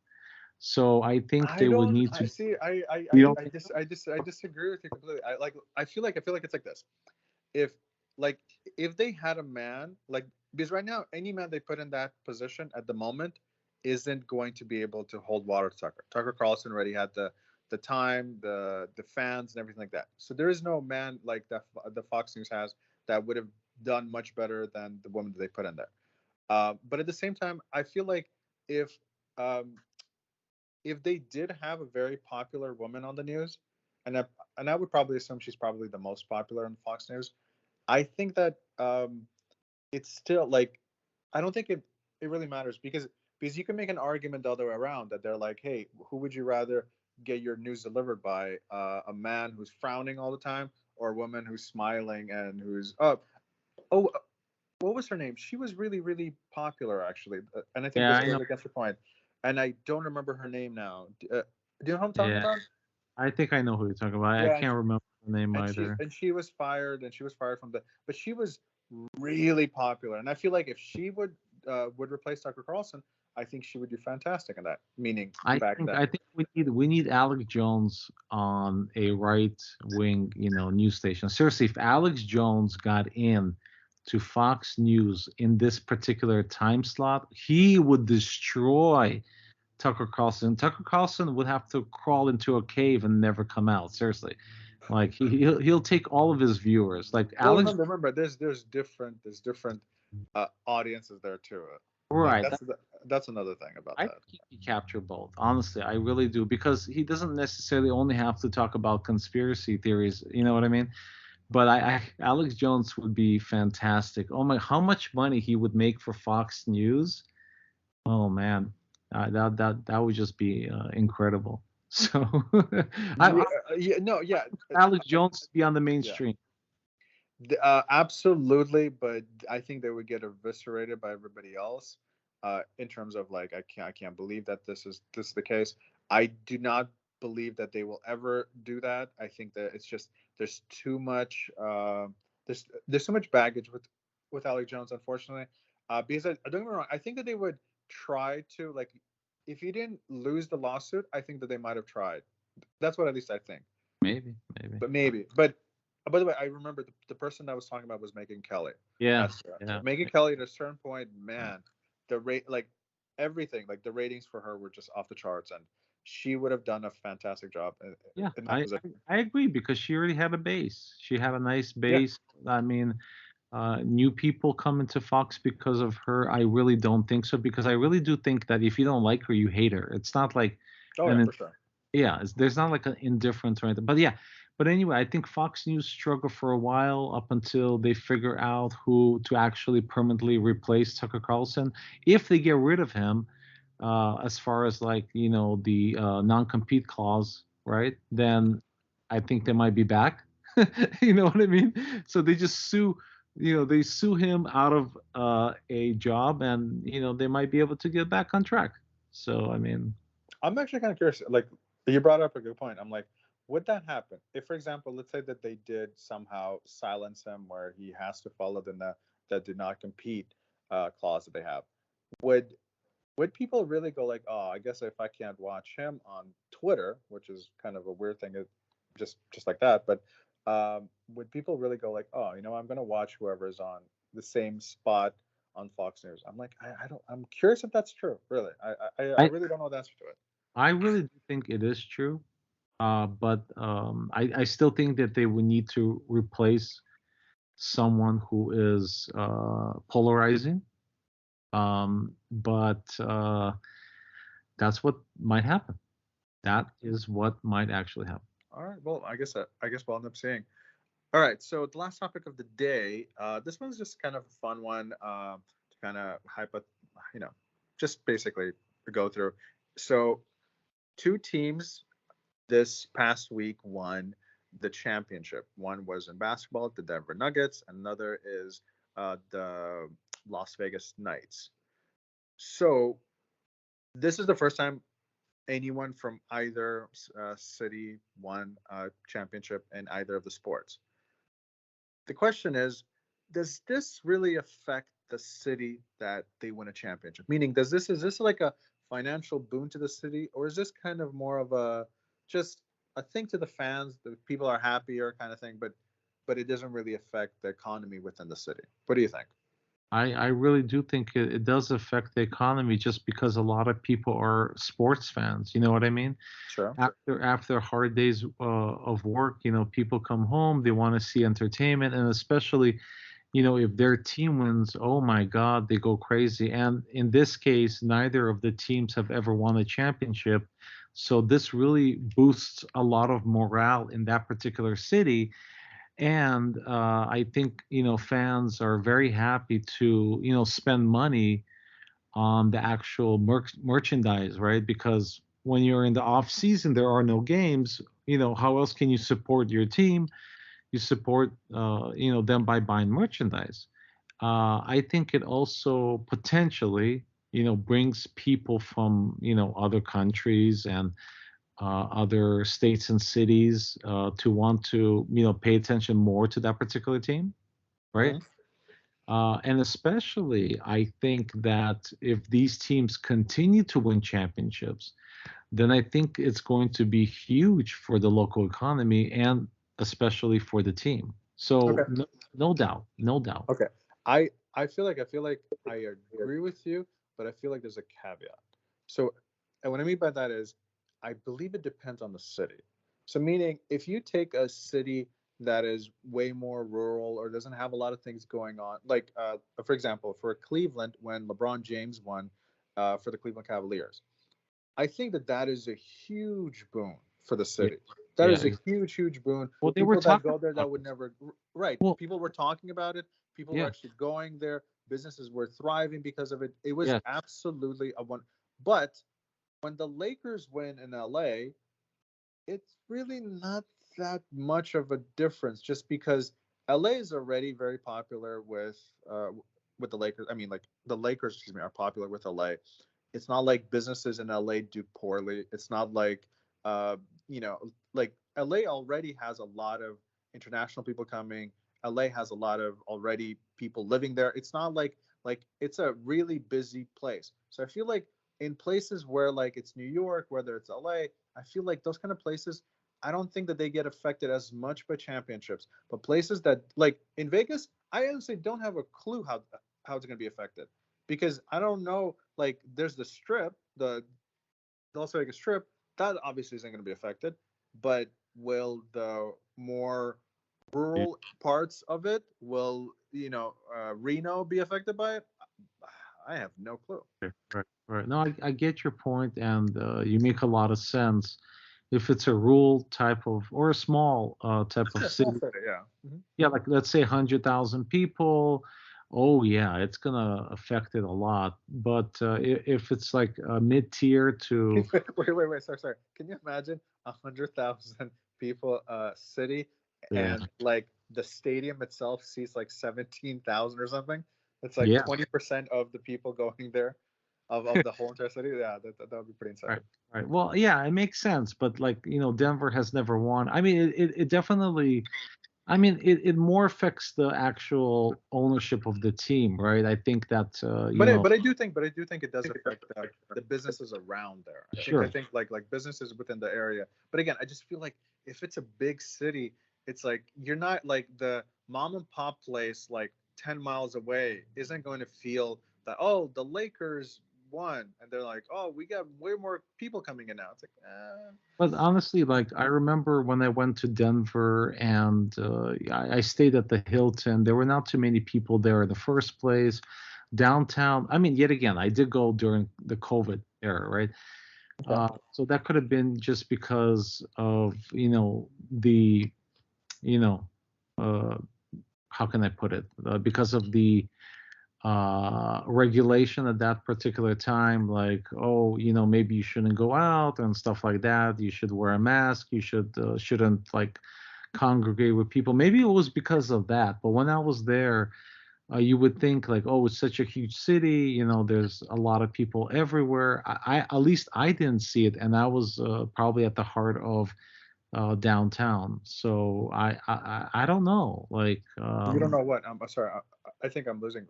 So I think I they would don't. need I to. see. You don't think I disagree with you completely. I feel like it's like this. If like if they had a man like because right now any man they put in that position at the moment isn't going to be able to hold water to Tucker. Tucker Carlson already had the time, the fans, and everything like that. So there is no man like that the Fox News has that would have done much better than the woman that they put in there. But at the same time, I feel like if um, if they did have a very popular woman on the news, and I would probably assume she's probably the most popular on Fox News, I think that it's still like I don't think it really matters because you can make an argument the other way around that they're like, hey, who would you rather get your news delivered by? A man who's frowning all the time, or a woman who's smiling and who's oh what was her name? She was really really popular actually, and I think Yeah, this I goes know. against your point. And I don't remember her name now. Do you know what I'm talking Yeah, about? I think I know who you're talking about. I Yeah, can't remember the name and either. she was fired, and she was fired from the, but she was really popular, and I feel like if she would replace Tucker Carlson, I think she would do fantastic in that. Meaning back then. I think we need Alex Jones on a right wing, news station. Seriously, if Alex Jones got in to Fox News in this particular time slot, he would destroy Tucker Carlson. Tucker Carlson would have to crawl into a cave and never come out. Seriously, like he'll take all of his viewers. Like Well, Alex, remember, there's different audiences there too. Like right? that's another thing about I that. think he can capture both. Honestly, I really do because he doesn't necessarily only have to talk about conspiracy theories. You know what I mean? But Alex Jones would be fantastic. Oh my, how much money he would make for Fox News? Oh man, that would just be incredible. So, Yeah, I yeah, no, yeah, Alex Jones to be on the yeah, mainstream. absolutely. But I think they would get eviscerated by everybody else. In terms of like, I can't believe that this is the case. I do not believe that they will ever do that. I think that it's just there's too much there's so much baggage with Alex Jones, unfortunately. Because don't get me wrong, I think that they would try to, like, if he didn't lose the lawsuit, I think that they might have tried. That's what at least I think. Maybe, maybe. But maybe. But by the way, I remember the person I was talking about was Megan Kelly. Yeah, That's yeah. Megan Kelly. At a certain point, man, the rate, like everything, like the ratings for her were just off the charts, and she would have done a fantastic job Yeah, in that position. I agree because she already had a base. She had a nice Yeah. base. I mean, new people come into Fox because of her. I really don't think so because I really do think that if you don't like her, you hate her. It's not like Oh yeah, an for sure. yeah, there's not like an indifference or anything. But yeah, but anyway, I think Fox News struggled for a while up until they figure out who to actually permanently replace Tucker Carlson. If they get rid of him, as far as like the non-compete clause, right? Then I think they might be back. You know what I mean? So they just sue. They sue him out of a job, and they might be able to get back on track. So I mean, I'm actually kind of curious. Like, you brought up a good point. I'm like, would that happen if, for example, let's say that they did somehow silence him, where he has to follow the do not compete clause that they have? Would would people really go like, oh, I guess if I can't watch him on Twitter, which is kind of a weird thing, just like that, but would people really go like, oh, I'm gonna watch whoever's on the same spot on Fox News? I'm like, I don't. I'm curious if that's true. Really, I I really don't know the answer to it. I really do think it is true. But I still think that they would need to replace someone who is polarizing. But that's what might happen. That is what might actually happen. All right. Well, I guess we'll end up seeing. All right. So the last topic of the day. This one's just kind of a fun one to kind of you know, just basically go through. So two teams this past week won the championship. One was in basketball, the Denver Nuggets. Another is the Las Vegas Knights. So this is the first time anyone from either city won a championship in either of the sports. The question is, does this really affect the city that they win a championship? Meaning, is this like a financial boon to the city, or is this kind of more of a just a thing to the fans? The people are happier kind of thing, but it doesn't really affect the economy within the city. What do you think? I really do think it does affect the economy just because a lot of people are sports fans. You know what I mean? Sure. After hard days of work, people come home, they want to see entertainment, and especially if their team wins, oh my God, they go crazy. And in this case, neither of the teams have ever won a championship. So this really boosts a lot of morale in that particular city. And I think, fans are very happy to, spend money on the actual merchandise, right? Because when you're in the off season, there are no games. How else can you support your team? You support them by buying merchandise. I think it also potentially brings people from other countries and other states and cities to want to, pay attention more to that particular team, right? Mhm. And especially, I think that if these teams continue to win championships, then I think it's going to be huge for the local economy and especially for the team. Okay. So no, no doubt, no doubt. Okay. I feel like I agree with you, but I feel like there's a caveat. So, and what I mean by that is, I believe it depends on the city. So, meaning if you take a city that is way more rural or doesn't have a lot of things going on, like for example, for Cleveland when LeBron James won for the Cleveland Cavaliers, I think that that is a huge boon for the Yeah, city. That yeah. is a huge, huge boon. Well, they were People that talking go there that about would it. never, right? Well, People were talking about it. People were yeah, actually going there. Businesses were thriving because of it. It was yeah. absolutely a one. But when the Lakers win in LA, it's really not that much of a difference, just because LA is already very popular with the Lakers. I mean, like the Lakers, excuse me, are popular with LA. It's not like businesses in LA do poorly. It's not like uh, you know, like LA already has a lot of international people coming. LA has a lot of already people living there. It's not like it's a really busy place. So I feel like in places where like it's New York, whether it's LA, I feel like those kind of places, I don't think that they get affected as much by championships. But places that like in Vegas, I honestly don't have a clue how it's going to be affected, because I don't know. Like there's the strip, the Las Vegas Strip, that obviously isn't going to be affected. But will the more Yeah. rural parts of it, will Reno be affected by it? I have no clue. Right, right, right. No, I get your point, and you make a lot of sense. If it's a rural type of or a small type of Yeah, small city, city, yeah. Hmm. yeah, like let's say 100,000 people, oh yeah, it's gonna affect it a lot. But if it's like a mid-tier to, Wait. Sorry. Can you imagine 100,000 people city, yeah, and like the stadium itself seats like 17,000 or something? It's like yeah, 20% of the people going there of the whole entire city. Yeah, that would be pretty insane. right, right. Well, yeah, it makes sense. But like Denver has never won. I mean, it definitely. I mean, it more affects the actual ownership of the team, right? I think that But I do think it does affect the businesses around there. I sure. think like businesses within the area. But again, I just feel like if it's a big city, it's like you're not like the mom and pop place like 10 miles away isn't going to feel that, oh, the Lakers won, and they're like, oh, we got way more people coming in now. It's like But honestly, like I remember when I went to Denver and I stayed at the Hilton, there were not too many people there in the first place. Downtown, I mean, yet again, I did go during the COVID era, right? okay. So that could have been just because of, the, you know, uh, how can I put it? Because of the regulation at that particular time, like, oh, maybe you shouldn't go out and stuff like that. You should wear a mask. You shouldn't like congregate with people. Maybe it was because of that. But when I was there, you would think like, oh, it's such a huge city. There's a lot of people everywhere. I at least I didn't see it, and I was probably at the heart of downtown. So I don't know. Like, You don't know what? I'm sorry. I think I'm losing.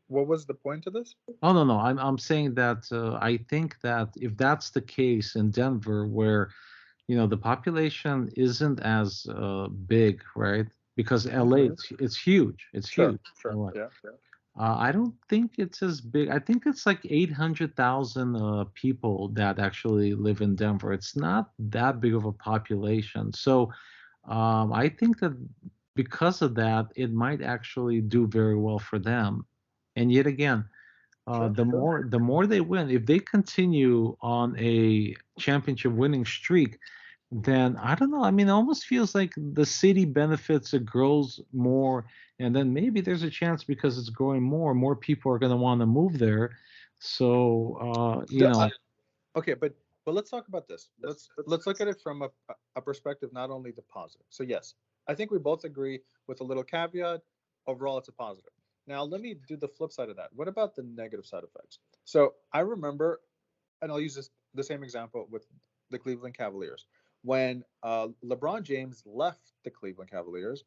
What was the point of this? oh no, no, I'm saying that I think that if that's the case in Denver, where the population isn't as big, right? Because LA, Mhm. it's huge, it's Sure, huge. sure. LA. Yeah, yeah. I don't think it's as big. I think it's like 800,000 people that actually live in Denver. It's not that big of a population. So I think that because of that, it might actually do very well for them. And yet again, Sure, sure. the more they win, if they continue on a championship winning streak, then I don't know. I mean, it almost feels like the city benefits, it grows more, and then maybe there's a chance because it's growing more people are going to want to move there. So, The, okay, but let's talk about this. Let's look at it from a perspective not only the positive. So yes, I think we both agree with a little caveat. Overall, it's a positive. Now let me do the flip side of that. What about the negative side effects? So I remember, and I'll use the same example with the Cleveland Cavaliers. When LeBron James left the Cleveland Cavaliers,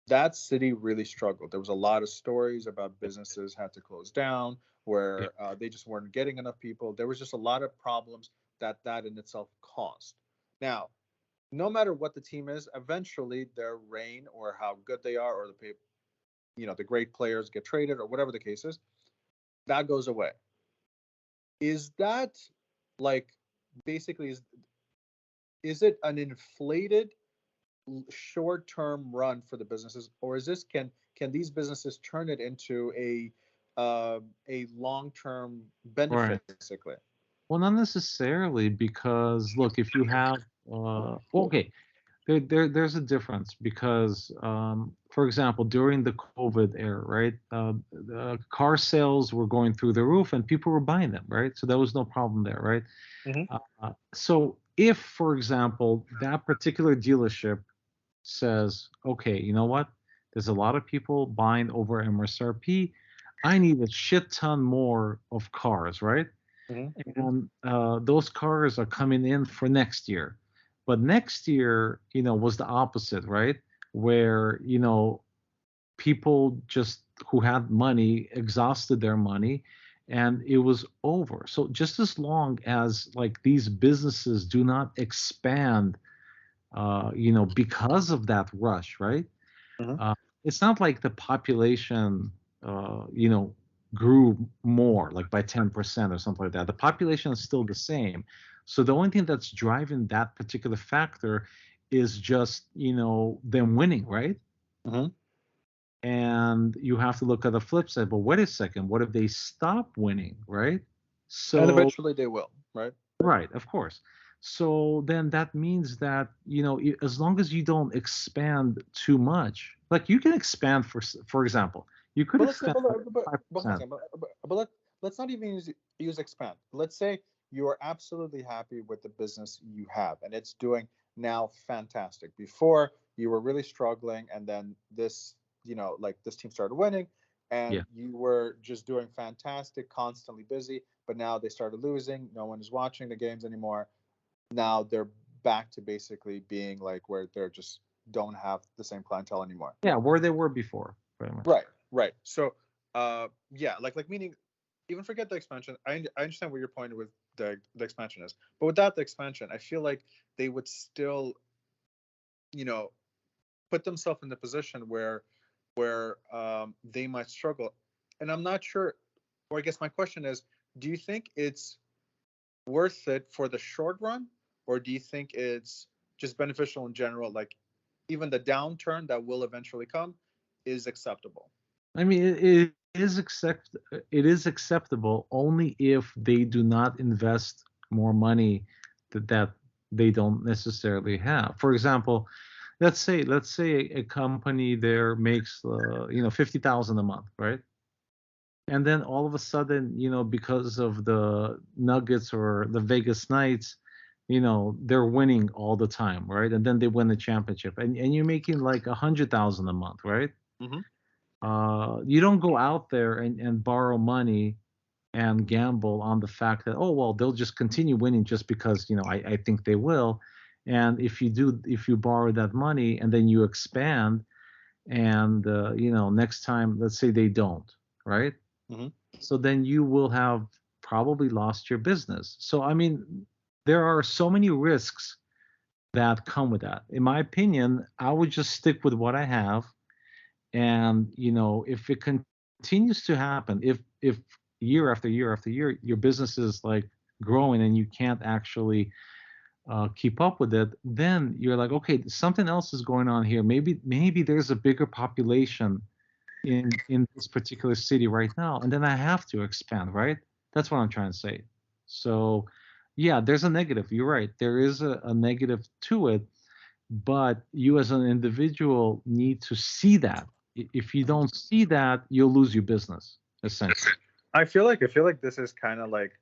that city really struggled. There was a lot of stories about businesses had to close down, Yeah. where they just weren't getting enough people. There was just a lot of problems that in itself caused. Now, no matter what the team is, eventually their reign or how good they are, or the great players get traded or whatever the case is, that goes away. Is that like basically is it an inflated short-term run for the businesses, or is this can these businesses turn it into a long-term Right. benefit basically? Well, not necessarily, because look, if you have okay, there's a difference, because for example, during the COVID era, right, the car sales were going through the roof and people were buying them, right? So there was no problem there, right? Hmm. So if, for example, that particular dealership says, okay, you know what? There's a lot of people buying over MSRP. I need a shit ton more of cars, right? Hmm. And those cars are coming in for next year. But next year, was the opposite, right? Where, people just who had money exhausted their money and it was over. So just as long as like these businesses do not expand, because of that rush, right? Hmm. Uh, it's not like the population, uh, you know, grew more, like by 10% or something like that. The population is still the same. So the only thing that's driving that particular factor is just, them winning, right? Hmm. And you have to look at the flip side. But wait a second, what if they stop winning, right? And So eventually they will, right? right, of course. So then that means that, as long as you don't expand too much, like you can expand for example, you could But let's say, expand by but, hold 5%. on, but let's not even use expand. Let's say you are absolutely happy with the business you have, and it's doing now fantastic. Before you were really struggling, and then like this team started winning, and Yeah. you were just doing fantastic, constantly busy. But now they started losing. No one is watching the games anymore. Now they're back to basically being like where they're just don't have the same clientele anymore. Yeah, where they were before, pretty much. Right, right. So, yeah, like meaning, even forget the expansion. I understand where your point with the expansion is, but without the expansion, I feel like they would still, you know, put themselves in the position where they might struggle. And I'm not sure, or I guess my question is, do you think it's worth it for the short run, or do you think it's just beneficial in general? Like, even the downturn that will eventually come is acceptable. I mean, it is acceptable only if they do not invest more money that they don't necessarily have. For example, let's say a company there makes 50,000 a month, right? And then all of a sudden, because of the Nuggets or the Vegas Knights, they're winning all the time, right? And then they win the championship, and you're making like 100,000 a month, right? Hmm. You don't go out there and borrow money and gamble on the fact that, oh well, they'll just continue winning just because I think they will. And if you borrow that money and then you expand, and next time, let's say they don't, right? Hmm. So then you will have probably lost your business. So I mean, there are so many risks that come with that. In my opinion, I would just stick with what I have, and if it continues to happen, if year after year after year your business is like growing and you can't actually keep up with it, then you're like, okay, something else is going on here. Maybe there's a bigger population in this particular city right now, and then I have to expand, right? That's what I'm trying to say. So yeah, there's a negative, you're right, there is a negative to it, but you as an individual need to see that. If you don't see that, you'll lose your business, essentially. I feel like this is kind of like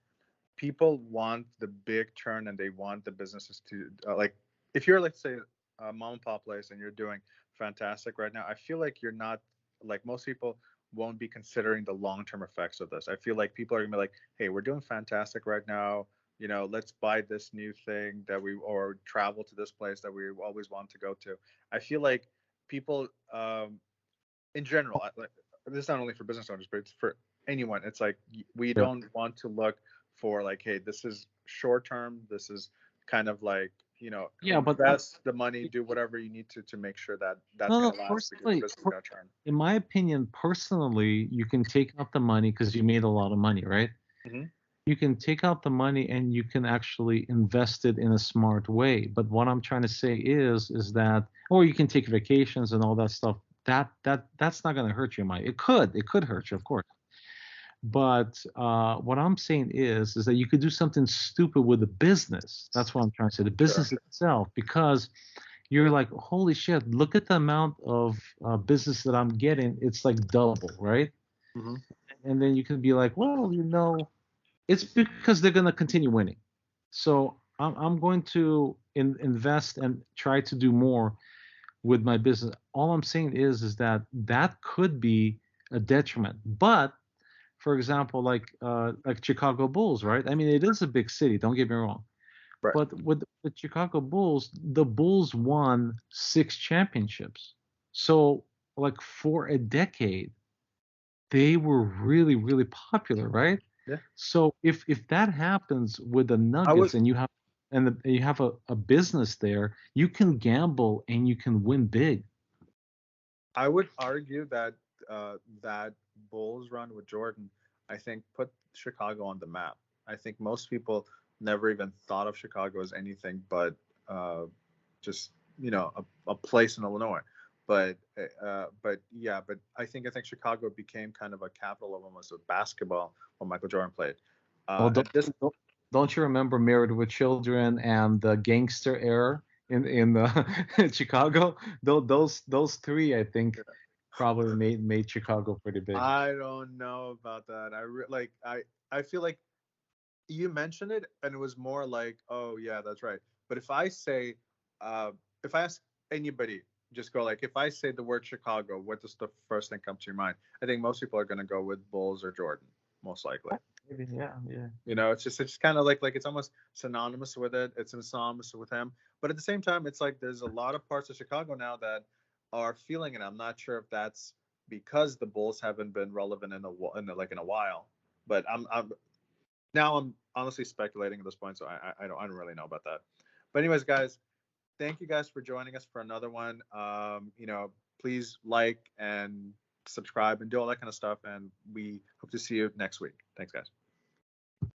people want the big turn and they want the businesses to like if you're like say a mom and pop place and you're doing fantastic right now, I feel like you're not like most people won't be considering the long-term effects of this. I feel like people are gonna be like, hey, we're doing fantastic right now. let's buy this new thing or travel to this place that we always want to go to. I feel like people, in general, this is not only for business owners, but it's for anyone. It's like we Yeah. don't want to look for like, hey, this is short term. This is kind of like, Yeah, but invest the money, do whatever you need to make sure that that's no, going no. to last because the Personally, business is going to turn. in my opinion, personally, you can take out the money because you made a lot of money, right? Hmm. You can take out the money and you can actually invest it in a smart way. But what I'm trying to say is that, or you can take vacations and all that stuff. That's not going to hurt your money. It could hurt you, of course. But what I'm saying is that you could do something stupid with the business. That's what I'm trying to say. The Sure. business itself, because you're like, holy shit, look at the amount of business that I'm getting. It's like double, right? Hmm. And then you can be like, well, it's because they're going to continue winning. So I'm going to invest and try to do more with my business. All I'm saying is that could be a detriment. But for example, like Chicago Bulls, right? I mean, it is a big city. Don't get me wrong. Right. But with the Chicago Bulls, the Bulls won 6 championships. So like for a decade, they were really, really popular, right? Yeah. So if that happens with the I would Nuggets and you have a business there, you can gamble and you can win big. I would argue that that Bulls run with Jordan, I think, put Chicago on the map. I think most people never even thought of Chicago as anything but uh, just a place in Illinois. But yeah, but I think Chicago became kind of a capital of almost of basketball when Michael Jordan played. Well, At this don't you remember Married with Children and the Gangster era in Chicago? Those three, I think, probably made Chicago pretty big. I don't know about that. I feel like you mentioned it and it was more like, oh yeah, that's right. But uh if I ask anybody, just go like, if I say the word Chicago, what does the first thing come to your mind? I think most people are going to go with Bulls or Jordan, most likely. Maybe, yeah, yeah. It's just kind of like it's almost synonymous with it. It's synonymous with him. But at the same time, it's like there's a lot of parts of Chicago now that are feeling it. I'm not sure if that's because the Bulls haven't been relevant in a while. But I'm honestly speculating at this point, so I don't really know about that. But anyways, guys, thank you guys for joining us for another one. Please like and subscribe and do all that kind of stuff, and we hope to see you next week. Thanks, guys.